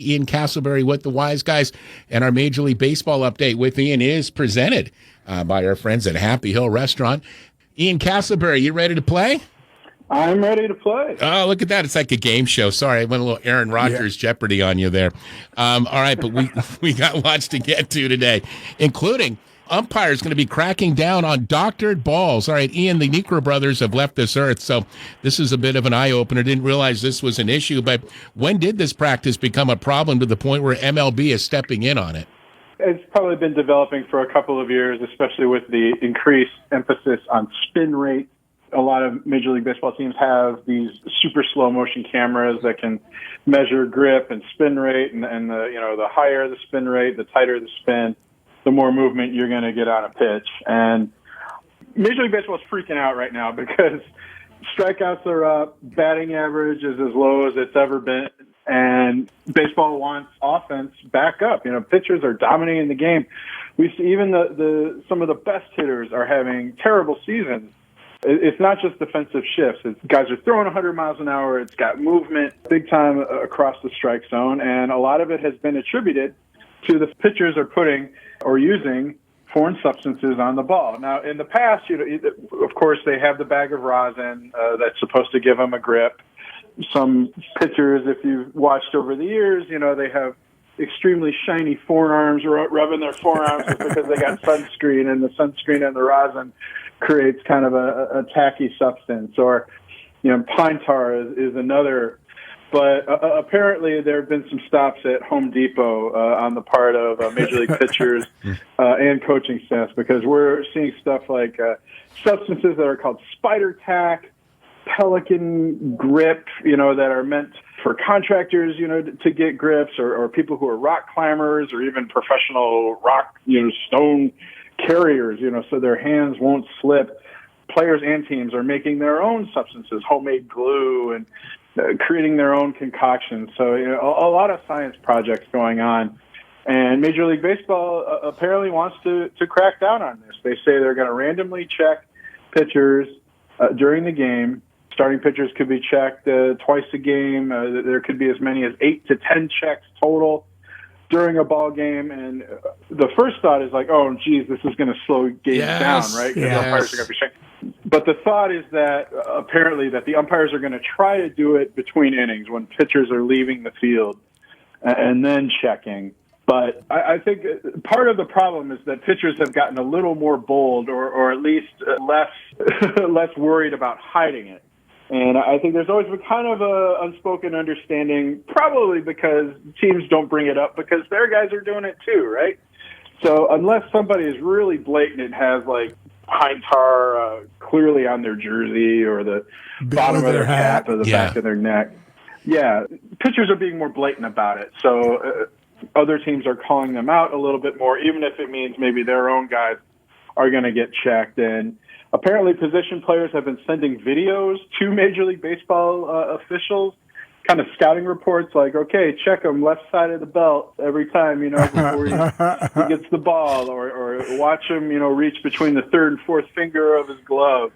Ian Castleberry with the Wise Guys, and our Major League Baseball update with Ian is presented by our friends at Happy Hill Restaurant. Ian Castleberry, you ready to play? I'm ready to play. Oh, look at that. It's like a game show. Sorry, I went a little Aaron Rodgers Jeopardy on you there. All right, but we got lots to get to today, including Umpires going to be cracking down on doctored balls. All right, Ian, the Necro brothers have left this earth, so this is a bit of an eye-opener. Didn't realize this was an issue, but when did this practice become a problem to the point where MLB is stepping in on it? It's probably been developing for a couple of years, especially with the increased emphasis on spin rate. A lot of Major League Baseball teams have these super slow motion cameras that can measure grip and spin rate, and the higher the spin rate, the tighter the spin, the more movement you're going to get on a pitch. And Major League Baseball is freaking out right now because strikeouts are up, batting average is as low as it's ever been, and baseball wants offense back up. Pitchers are dominating the game. We see even some of the best hitters are having terrible seasons. It's not just defensive shifts. Guys are throwing 100 miles an hour. It's got movement big time across the strike zone, and a lot of it has been attributed to the pitchers are putting or using foreign substances on the ball. Now, in the past, of course, they have the bag of rosin that's supposed to give them a grip. Some pitchers, if you've watched over the years, they have extremely shiny forearms, rubbing their forearms because they got sunscreen, and the sunscreen and the rosin creates kind of a tacky substance. Or, pine tar is another. But apparently there have been some stops at Home Depot on the part of Major League pitchers and coaching staffs, because we're seeing stuff like substances that are called spider tack, pelican grip, that are meant for contractors, to get grips, or people who are rock climbers, or even professional rock, stone carriers, so their hands won't slip. Players and teams are making their own substances, homemade glue, and creating their own concoctions. So a lot of science projects going on. And Major League Baseball apparently wants to crack down on this. They say they're going to randomly check pitchers during the game. Starting pitchers could be checked twice a game. There could be as many as 8 to 10 checks total during a ball game. And the first thought is like, oh, geez, this is going to slow games down, right? Because umpires are going to be checking. But the thought is that apparently that the umpires are going to try to do it between innings when pitchers are leaving the field and then checking. But I think part of the problem is that pitchers have gotten a little more bold, or at least less worried about hiding it. And I think there's always been kind of a unspoken understanding, probably because teams don't bring it up because their guys are doing it too, right? So unless somebody is really blatant and has like pine tar clearly on their jersey or the bottom of their cap or the back of their neck, pitchers are being more blatant about it. So other teams are calling them out a little bit more, even if it means maybe their own guys are going to get checked. And apparently position players have been sending videos to Major League Baseball officials, kind of scouting reports like, okay, check him left side of the belt every time, before he gets the ball, or watch him, reach between the third and fourth finger of his glove,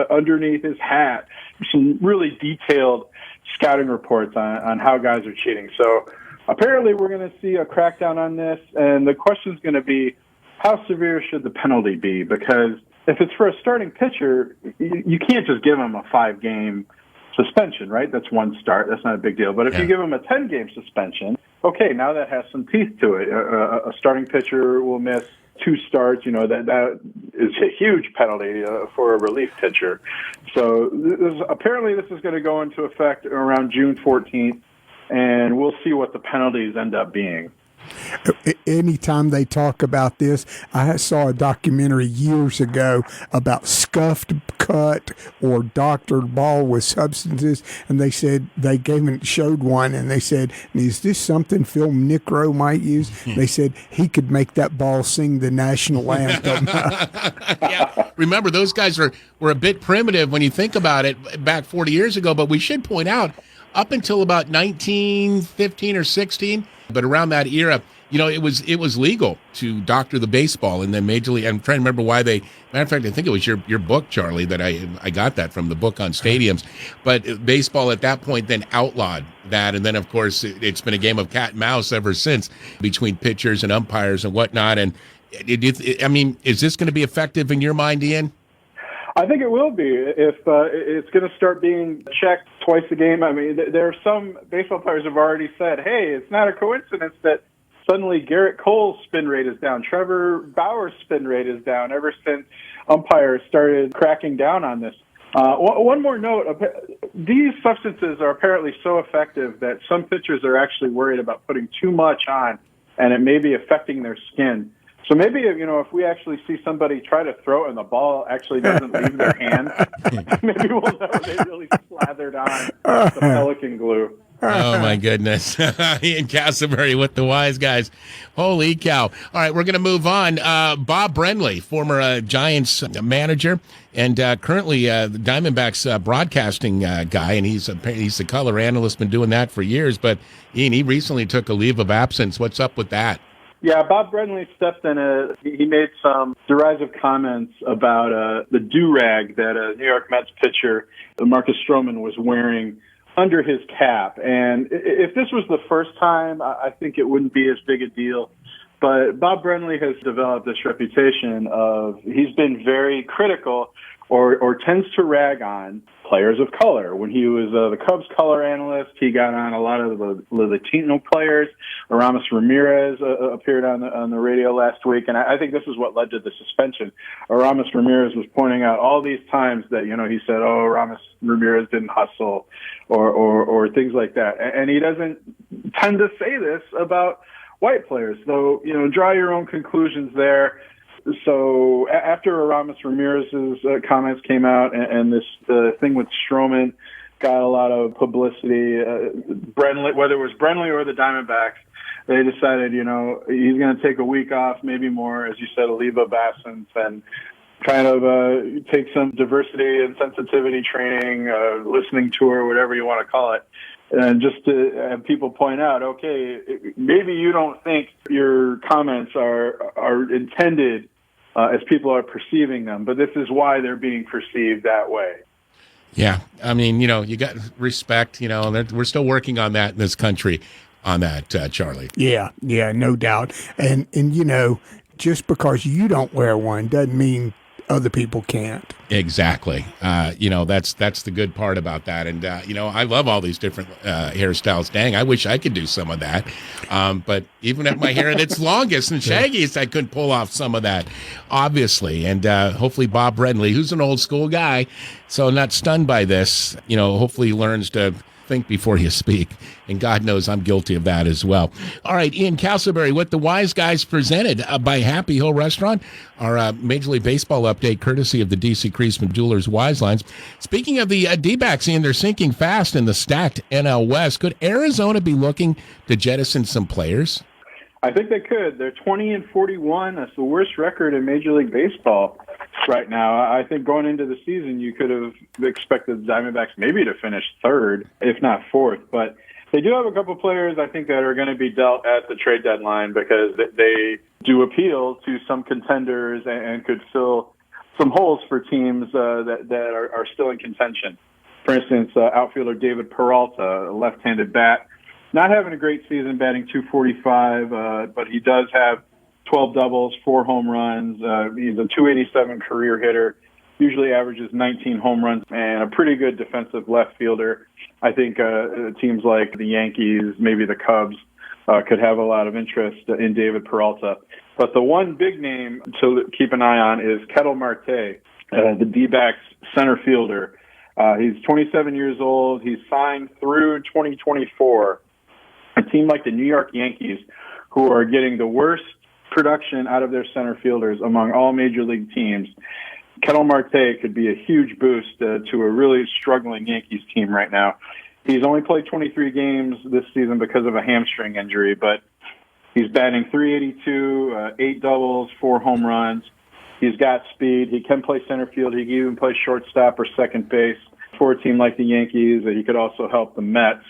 underneath his hat. Some really detailed scouting reports on how guys are cheating. So apparently we're going to see a crackdown on this, and the question is going to be, how severe should the penalty be? Because if it's for a starting pitcher, you can't just give him a 5-game suspension, right? That's one start. That's not a big deal. But if you give him a 10-game suspension, okay, now that has some teeth to it. A starting pitcher will miss 2 starts. That is a huge penalty for a relief pitcher. So apparently this is going to go into effect around June 14th, and we'll see what the penalties end up being. Anytime they talk about this, I saw a documentary years ago about scuffed cut or doctored ball with substances, and they said showed one, and they said, "Is this something Phil Necro might use?" They said he could make that ball sing the national anthem. Yeah, remember those guys were a bit primitive when you think about it back 40 years ago. But we should point out, up until about 1915 or 16. But around that era, it was legal to doctor the baseball, and then Major League. I'm trying to remember why they. Matter of fact, I think it was your book, Charlie, that I got that from, the book on stadiums. But baseball at that point then outlawed that, and then of course it's been a game of cat and mouse ever since between pitchers and umpires and whatnot. And is this going to be effective in your mind, Ian? I think it will be if it's going to start being checked twice a game. I mean, there are some baseball players have already said, hey, it's not a coincidence that suddenly Garrett Cole's spin rate is down. Trevor Bauer's spin rate is down ever since umpires started cracking down on this. One more note, these substances are apparently so effective that some pitchers are actually worried about putting too much on, and it may be affecting their skin. So maybe, if we actually see somebody try to throw it and the ball actually doesn't leave their hand, maybe we'll know they really slathered on the Pelican glue. Oh, my goodness. Ian Castleberry with the Wise Guys. Holy cow. All right, we're going to move on. Bob Brenly, former Giants manager and currently the Diamondbacks broadcasting guy, and he's the color analyst, been doing that for years. But, Ian, he recently took a leave of absence. What's up with that? Yeah, Bob Brenly stepped in. He made some derisive comments about the do-rag that a New York Mets pitcher, Marcus Stroman, was wearing under his cap. And if this was the first time, I think it wouldn't be as big a deal. But Bob Brenly has developed this reputation of he's been very critical or tends to rag on players of color. When he was the Cubs color analyst, he got on a lot of the Latino players. Aramis Ramirez appeared on the radio last week, and I think this is what led to the suspension. Aramis Ramirez was pointing out all these times that, he said, oh, Aramis Ramirez didn't hustle or things like that. And he doesn't tend to say this about white players. So, draw your own conclusions there. So after Aramis Ramirez's comments came out and this thing with Stroman got a lot of publicity, Brenly, whether it was Brenly or the Diamondbacks, they decided, he's going to take a week off, maybe more, as you said, a leave of absence, and kind of take some diversity and sensitivity training, listening tour, whatever you want to call it. And just to have people point out, okay, maybe you don't think your comments are intended as people are perceiving them, but this is why they're being perceived that way. Yeah, I mean, you got respect, we're still working on that in this country, on that, Charlie. Yeah, no doubt. And just because you don't wear one doesn't mean other people can't. Exactly. That's the good part about that. And, I love all these different hairstyles. Dang, I wish I could do some of that. But even at my hair at its longest and shaggiest, I couldn't pull off some of that, obviously. And hopefully Bob Brenly, who's an old school guy, so not stunned by this, hopefully he learns to think before you speak. And God knows I'm guilty of that as well. All right, Ian Castleberry with the Wise Guys, presented by Happy Hill Restaurant, our Major League Baseball update courtesy of the D.C. Creasman Jewelers Wise Lines. Speaking of the D-backs, Ian, they're sinking fast in the stacked NL West. Could Arizona be looking to jettison some players? I think they could. They're 20-41. That's the worst record in Major League Baseball right now. I think going into the season, you could have expected the Diamondbacks maybe to finish third, if not fourth. But they do have a couple players, I think, that are going to be dealt at the trade deadline because they do appeal to some contenders and could fill some holes for teams that are still in contention. For instance, outfielder David Peralta, a left-handed bat, not having a great season, batting .245, but he does have 12 doubles, 4 home runs. He's a .287 career hitter, usually averages 19 home runs, and a pretty good defensive left fielder. I think teams like the Yankees, maybe the Cubs, could have a lot of interest in David Peralta. But the one big name to keep an eye on is Ketel Marte, the D-backs center fielder. He's 27 years old. He's signed through 2024. A team like the New York Yankees, who are getting the worst production out of their center fielders among all major league teams, Ketel Marte could be a huge boost to a really struggling Yankees team right now. He's only played 23 games this season because of a hamstring injury, but he's batting .382, 8 doubles, 4 home runs. He's got speed. He can play center field. He can even play shortstop or second base for a team like the Yankees. He could also help the Mets.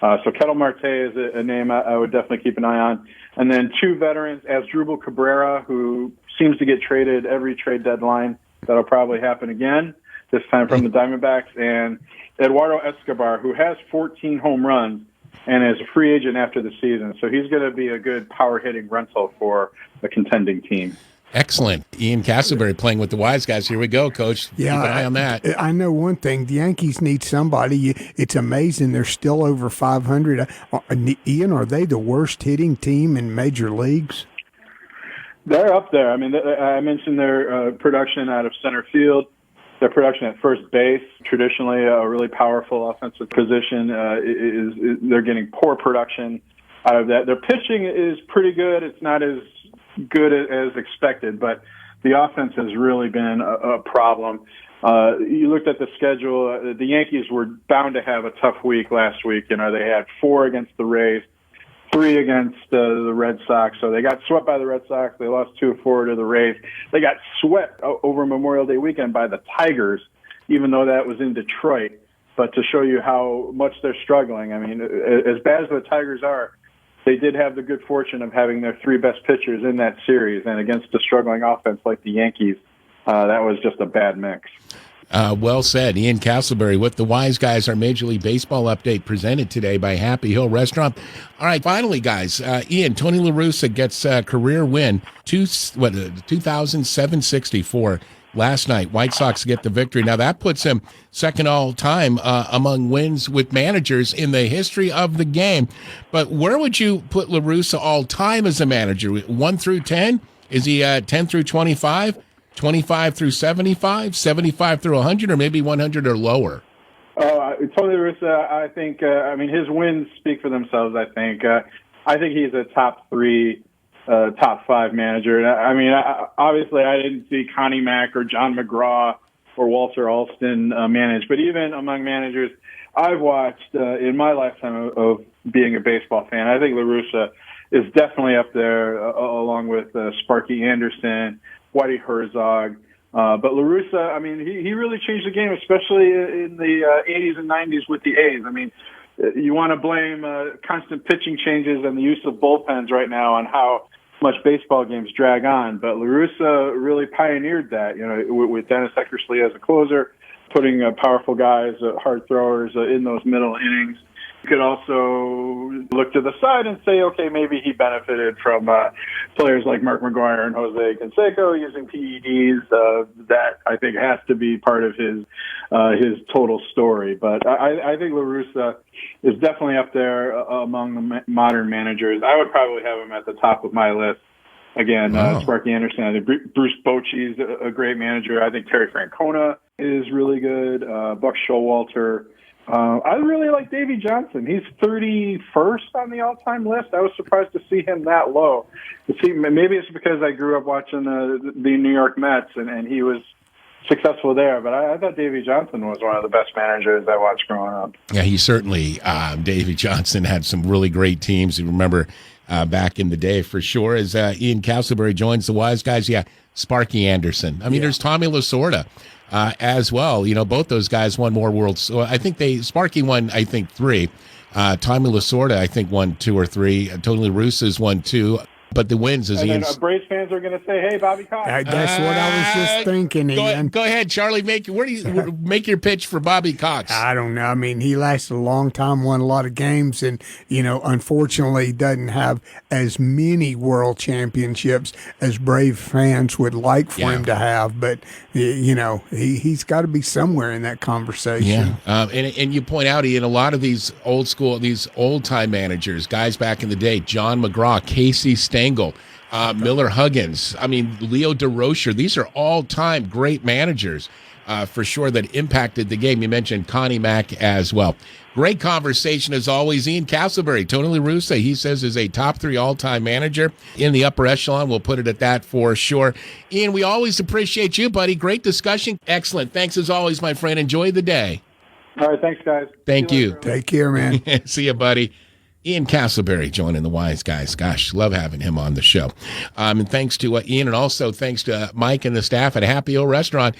So Ketel Marte is a name I would definitely keep an eye on. And then two veterans, Asdrubal Cabrera, who seems to get traded every trade deadline. That'll probably happen again, this time from the Diamondbacks. And Eduardo Escobar, who has 14 home runs and is a free agent after the season. So he's going to be a good power-hitting rental for a contending team. Excellent. Ian Castleberry playing with the wise guys. Here we go, Coach. Yeah, keep an eye on that. I know one thing. The Yankees need somebody. It's amazing. They're still over 500. Ian, are they the worst hitting team in major leagues? They're up there. I mean, I mentioned their production out of center field. Their production at first base, traditionally a really powerful offensive position, they're getting poor production out of that. Their pitching is pretty good. It's not as good as expected, but the offense has really been a problem. You looked at the schedule. The Yankees were bound to have a tough week last week. You know, they had 4 against the Rays, 3 against the Red Sox. So they got swept by the Red Sox. They lost 2-4 to the Rays. They got swept over Memorial Day weekend by the Tigers, even though that was in Detroit. But to show you how much they're struggling, I mean, as bad as the Tigers are, they did have the good fortune of having their 3 best pitchers in that series. And against a struggling offense like the Yankees, that was just a bad mix. Well said. Ian Castleberry with the Wise Guys, our Major League Baseball update presented today by Happy Hill Restaurant. All right, finally, guys, Ian, Tony La Russa gets a career win, 2,764 last night. White Sox get the victory. Now, that puts him second all-time among wins with managers in the history of the game. But where would you put La Russa all-time as a manager? 1 through 10? Is he 10 through 25? 25 through 75, 75 through 100, or maybe 100 or lower? Tony La Russa, I think, his wins speak for themselves, I think. I think he's a top 3, top 5 manager. Obviously, I didn't see Connie Mack or John McGraw or Walter Alston manage, but even among managers I've watched in my lifetime of being a baseball fan, I think La Russa is definitely up there along with Sparky Anderson, Whitey Herzog. But La Russa, he really changed the game, especially in the 80s and 90s with the A's. I mean, you want to blame constant pitching changes and the use of bullpens right now on how much baseball games drag on. But La Russa really pioneered that, with Dennis Eckersley as a closer, putting powerful guys, hard throwers in those middle innings. You could also look to the side and say, okay, maybe he benefited from players like Mark McGwire and Jose Canseco using PEDs. That, I think, has to be part of his total story. But I think La Russa is definitely up there among the modern managers. I would probably have him at the top of my list. Again, Sparky Anderson. I think Bruce Bochy's a great manager. I think Terry Francona is really good. Buck Showalter. I really like Davey Johnson. He's 31st on the all-time list. I was surprised to see him that low. Maybe it's because I grew up watching the New York Mets, and he was successful there. But I thought Davey Johnson was one of the best managers I watched growing up. Yeah, he certainly, Davey Johnson had some really great teams. You remember back in the day for sure. As Ian Castleberry joins the Wise Guys, Sparky Anderson. There's Tommy Lasorda. As well, both those guys won more worlds. So I think Sparky won, 3. Tommy Lasorda, I think, won 2 or 3. Tony La Russa's won 2. But the wins is Ian. Braves fans are going to say, "Hey, Bobby Cox." That's what I was just thinking, Ian. Go ahead, Charlie. Make your pitch for Bobby Cox. I don't know. He lasted a long time, won a lot of games, and unfortunately, doesn't have as many world championships as Brave fans would like for him to have. But he's got to be somewhere in that conversation. Yeah, and you point out, Ian, a lot of these old time managers, guys back in the day, John McGraw, Casey Stengel, Miller Huggins, Leo DeRocher. These are all-time great managers for sure that impacted the game. You mentioned Connie Mack as well. Great conversation as always. Ian Castleberry, Tony La Russa, he says is a top 3 all-time manager in the upper echelon. We'll put it at that for sure. Ian, we always appreciate you, buddy. Great discussion. Excellent. Thanks as always, my friend. Enjoy the day. All right. Thanks, guys. Thank you. Take care, man. See you, buddy. Ian Castleberry joining the Wise Guys. Gosh, love having him on the show. And thanks to Ian, and also thanks to Mike and the staff at Happy Hill Restaurant.